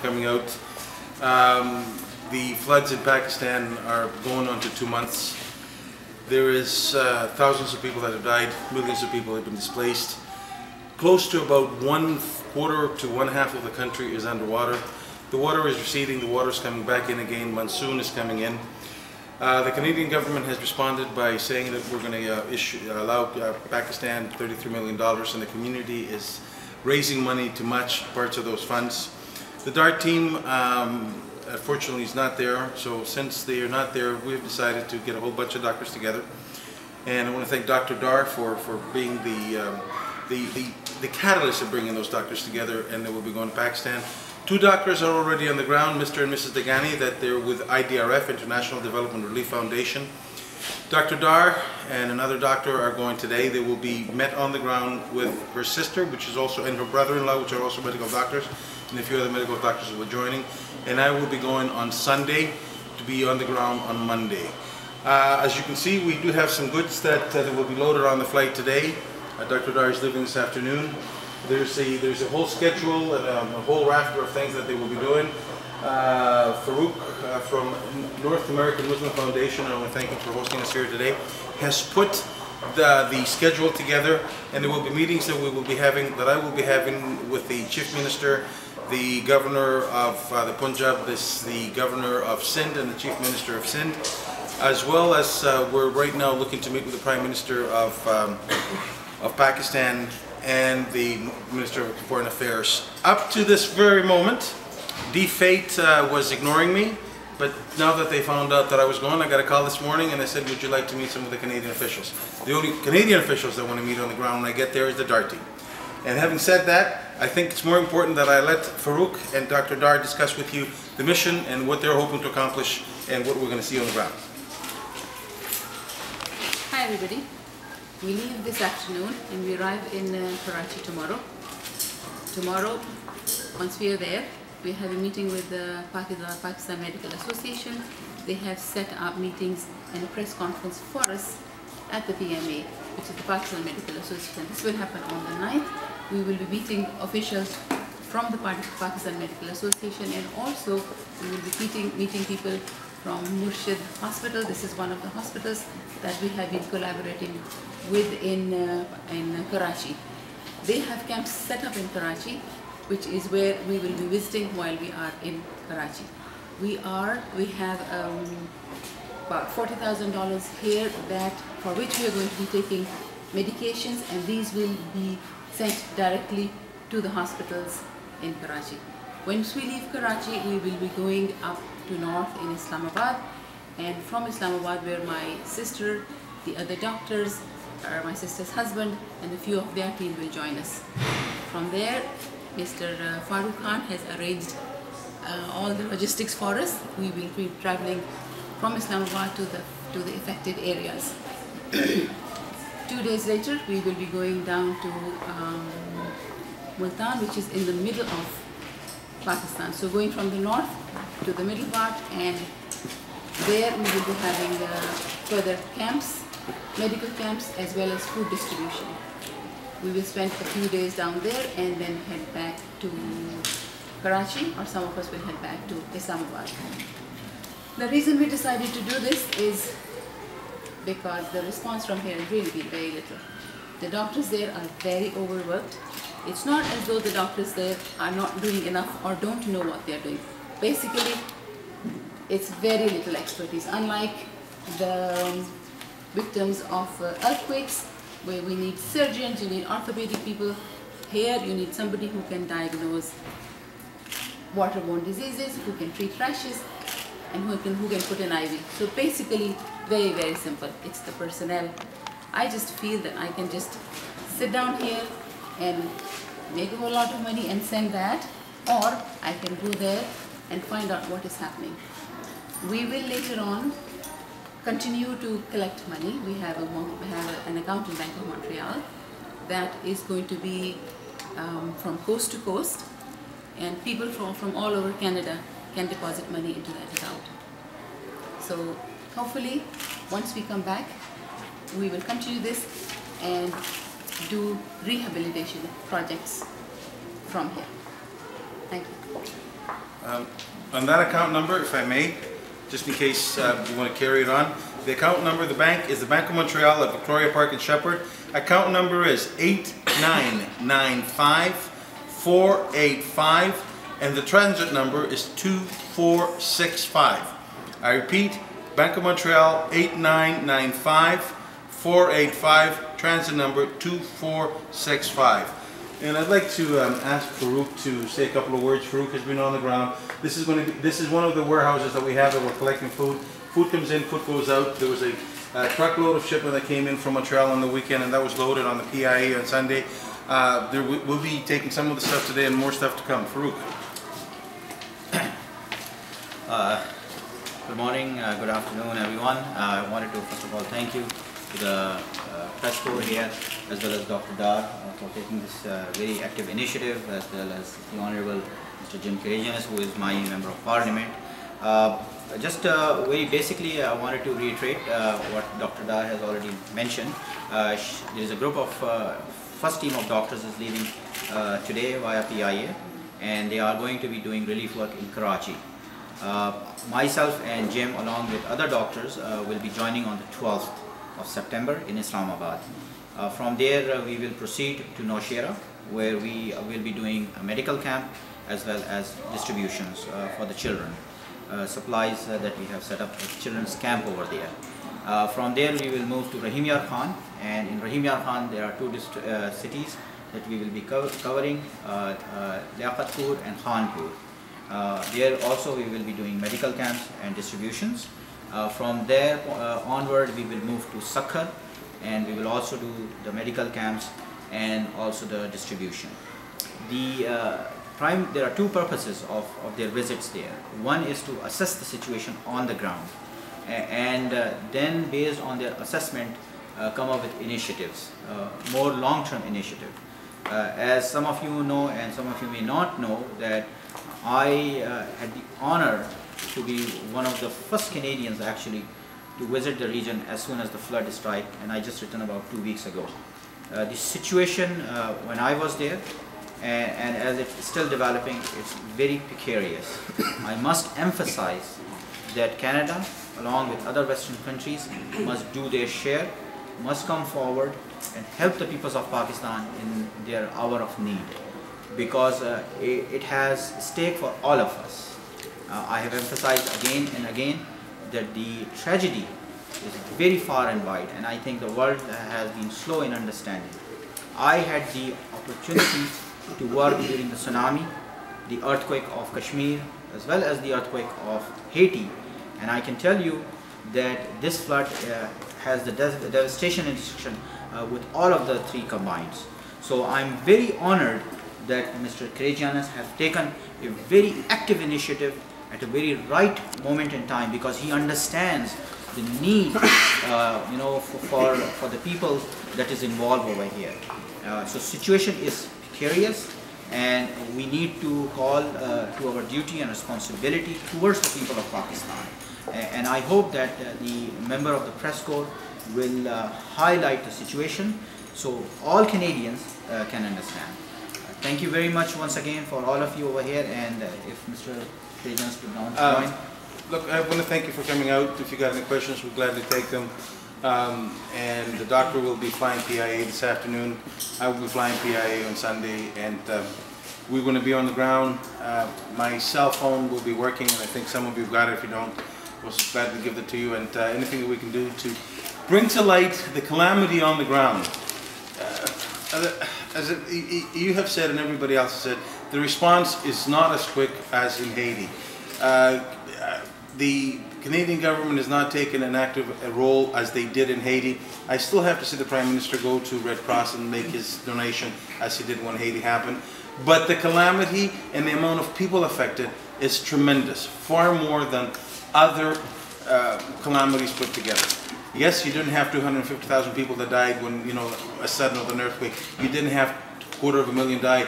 coming out. The floods in Pakistan are going on to 2 months. There is thousands of people that have died, millions of people have been displaced. Close to about 1/4 to 1/2 of the country is underwater. The water is receding, the water is coming back in again, monsoon is coming in. The Canadian government has responded by saying that we're going to allow Pakistan $33 million, and the community is raising money to match parts of those funds. The DART team, unfortunately, is not there, so since they are not there, we've decided to get a whole bunch of doctors together. And I want to thank Dr. Dar for being the catalyst of bringing those doctors together, and they will be going to Pakistan. 2 doctors are already on the ground, Mr. and Mrs. Degani, that they're with IDRF, International Development Relief Foundation. Dr. Dar and another doctor are going today. They will be met on the ground with her sister, which is also, and her brother-in-law, which are also medical doctors, and a few other medical doctors who are joining. And I will be going on Sunday to be on the ground on Monday. As you can see, we do have some goods that will be loaded on the flight today. Dr. Dar is leaving this afternoon. There's a whole schedule and a whole rafter of things that they will be doing. Farouk from North American Muslim Foundation, I want to thank him for hosting us here today, has put the schedule together, and there will be meetings that we will be having, that I will be having with the Chief Minister, the Governor of the Punjab, the Governor of Sindh, and the Chief Minister of Sindh, as well as we're right now looking to meet with the Prime Minister of Pakistan and the Minister of Foreign Affairs. Up to this very moment, DFATE was ignoring me, but now that they found out that I was going, I got a call this morning and they said, would you like to meet some of the Canadian officials? The only Canadian officials that want to meet on the ground when I get there is the DART team. And having said that, I think it's more important that I let Farouk and Dr. Dar discuss with you the mission and what they're hoping to accomplish and what we're going to see on the ground. Hi everybody. We leave this afternoon and we arrive in Karachi tomorrow. Tomorrow, once we are there, we have a meeting with the Pakistan Medical Association. They have set up meetings and a press conference for us at the PMA, which is the Pakistan Medical Association. This will happen on the 9th. We will be meeting officials from the Pakistan Medical Association, and also we will be meeting people from Murshid Hospital. This is one of the hospitals that we have been collaborating with in Karachi. They have camps set up in Karachi, which is where we will be visiting while we are in Karachi. We have about $40,000 here, that for which we are going to be taking medications, and these will be sent directly to the hospitals in Karachi. Once we leave Karachi, we will be going up to north in Islamabad, and from Islamabad, where my sister, the other doctors, my sister's husband, and a few of their team will join us. From there, Mr. Farouk Khan has arranged all the logistics for us. We will be traveling from Islamabad to the affected areas. 2 days later, we will be going down to Multan, which is in the middle of Pakistan. So going from the north to the middle part, and there we will be having further camps, medical camps, as well as food distribution. We will spend a few days down there and then head back to Karachi, or some of us will head back to Islamabad. The reason we decided to do this is because the response from here has really been very little. The doctors there are very overworked. It's not as though the doctors there are not doing enough or don't know what they're doing. Basically, it's very little expertise. Unlike the victims of earthquakes, where we need surgeons, you need orthopedic people, here you need somebody who can diagnose waterborne diseases, who can treat rashes, and who can put an IV. So basically, very, very simple. It's the personnel. I just feel that I can just sit down here and make a whole lot of money and send that, or I can go there and find out what is happening. We will later on continue to collect money. We have an account in Bank of Montreal that is going to be from coast to coast, and people from all over Canada can deposit money into that account. So hopefully, once we come back, we will continue this and do rehabilitation projects from here. Thank you. On that account number, if I may, just in case you want to carry it on, the account number of the bank is the Bank of Montreal at Victoria Park in Shepherd. Account number is 8995-485, and the transit number is 2465. I repeat, Bank of Montreal 8995-485, transit number 2465. And I'd like to ask Farouk to say a couple of words. Farouk has been on the ground. This is one of the warehouses that we have that we're collecting food. Food comes in, food goes out. There was a truckload of shipment that came in from Montreal on the weekend, and that was loaded on the PIA on Sunday. We'll be taking some of the stuff today and more stuff to come. Farouk. Good morning, good afternoon everyone. I wanted to first of all thank you to the press corps here as well as Dr. Dar for taking this very active initiative, as well as the Honorable Mr. Jim Karygiannis, who is my Member of Parliament. Just very basically, I wanted to reiterate what Dr. Dar has already mentioned. There is a group of, first team of doctors is leaving today via PIA, and they are going to be doing relief work in Karachi. Myself and Jim, along with other doctors, will be joining on the 12th of September in Islamabad. From there, we will proceed to Nowshera, where we will be doing a medical camp as well as distributions for the children. Supplies that we have set up a children's camp over there. From there, we will move to Rahim Yar Khan, and in Rahim Yar Khan, there are two cities that we will be covering, Liaqatpur and Khanpur. There also we will be doing medical camps and distributions. From there onward, we will move to Sakhar, and we will also do the medical camps and also the distribution. There are two purposes of their visits there. One is to assess the situation on the ground, and then based on their assessment come up with initiatives, more long-term initiative. As some of you know and some of you may not know, that I had the honor to be one of the first Canadians actually to visit the region as soon as the flood struck, and I just returned about 2 weeks ago. The situation when I was there, and as it's still developing, it's very precarious. I must emphasize that Canada, along with other Western countries, must do their share, must come forward and help the peoples of Pakistan in their hour of need, because it has stake for all of us. I have emphasized again and again that the tragedy is very far and wide, and I think the world has been slow in understanding. I had the opportunity to work during the tsunami, the earthquake of Kashmir, as well as the earthquake of Haiti, and I can tell you that this flood has the devastation and destruction with all of the three combined. So I'm very honored that Mr. Karygiannis has taken a very active initiative at a very right moment in time, because he understands the need for the people that is involved over here. So situation is precarious, and we need to call to our duty and responsibility towards the people of Pakistan. And I hope that the member of the press corps will highlight the situation so all Canadians can understand. Thank you very much once again for all of you over here, and if Mr. Karygiannis would now join. Look, I want to thank you for coming out. If you got any questions, we'll gladly take them. And the doctor will be flying PIA this afternoon. I will be flying PIA on Sunday, and we're going to be on the ground. My cell phone will be working, and I think some of you got it. If you don't, we'll gladly give it to you. And anything that we can do to bring to light the calamity on the ground. As you have said, and everybody else has said, the response is not as quick as in Haiti. The Canadian government has not taken an active role as they did in Haiti. I still have to see the Prime Minister go to Red Cross and make his donation as he did when Haiti happened. But the calamity and the amount of people affected is tremendous, far more than other calamities put together. Yes, you didn't have 250,000 people that died when, a sudden of an earthquake. You didn't have 250,000 die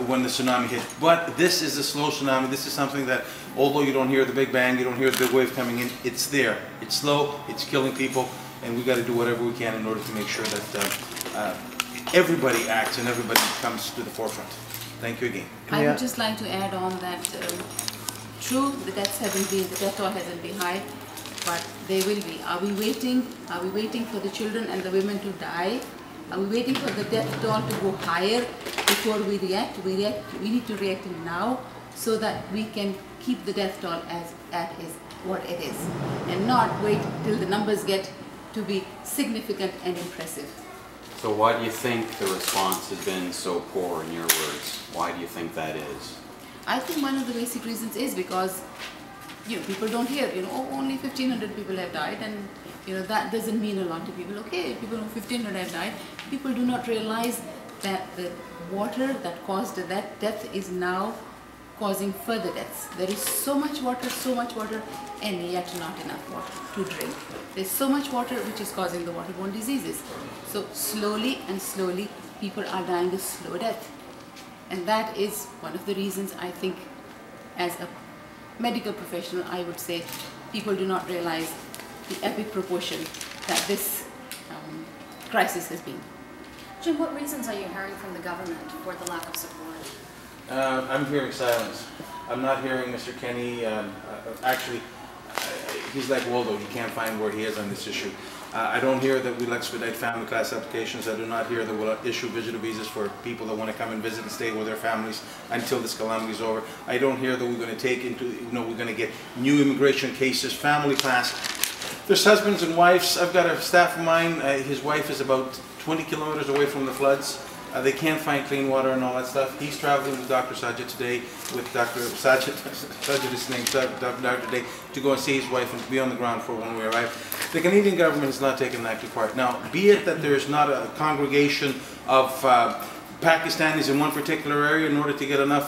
when the tsunami hit. But this is a slow tsunami. This is something that, although you don't hear the big bang, you don't hear the big wave coming in, it's there. It's slow, it's killing people, and we've got to do whatever we can in order to make sure that everybody acts and everybody comes to the forefront. Thank you again. I would just like to add on that true, the death toll hasn't been high, but they will be. Are we waiting? Are we waiting for the children and the women to die? Are we waiting for the death toll to go higher before we react? We need to react now so that we can keep the death toll as at is what it is, and not wait till the numbers get to be significant and impressive. So why do you think the response has been so poor, in your words? Why do you think that is? I think one of the basic reasons is because, people don't hear, oh, only 1,500 people have died, and, that doesn't mean a lot to people. Okay, people know 1,500 have died. People do not realize that the water that caused that death is now causing further deaths. There is so much water, and yet not enough water to drink. There's so much water which is causing the waterborne diseases. So slowly and slowly, people are dying a slow death. And that is one of the reasons I think, as a medical professional, I would say people do not realize the epic proportion that this crisis has been. Jim, what reasons are you hearing from the government for the lack of support? I'm hearing silence. I'm not hearing Mr. Kenny. Actually, he's like Waldo. He can't find where he is on this issue. I don't hear that we'll expedite family class applications. I do not hear that we'll issue visitor visas for people that want to come and visit and stay with their families until this calamity is over. I don't hear that we're going to take into, we're going to get new immigration cases, family class. There's husbands and wives. I've got a staff of mine. His wife is about 20 kilometers away from the floods. They can't find clean water and all that stuff. He's traveling with Dr. Sajid today, with Dr. Sajid is his name, Dr. today, to go and see his wife and be on the ground for when we arrive. The Canadian government is not taking an active part. Now, be it that there's not a congregation of Pakistanis in one particular area in order to get enough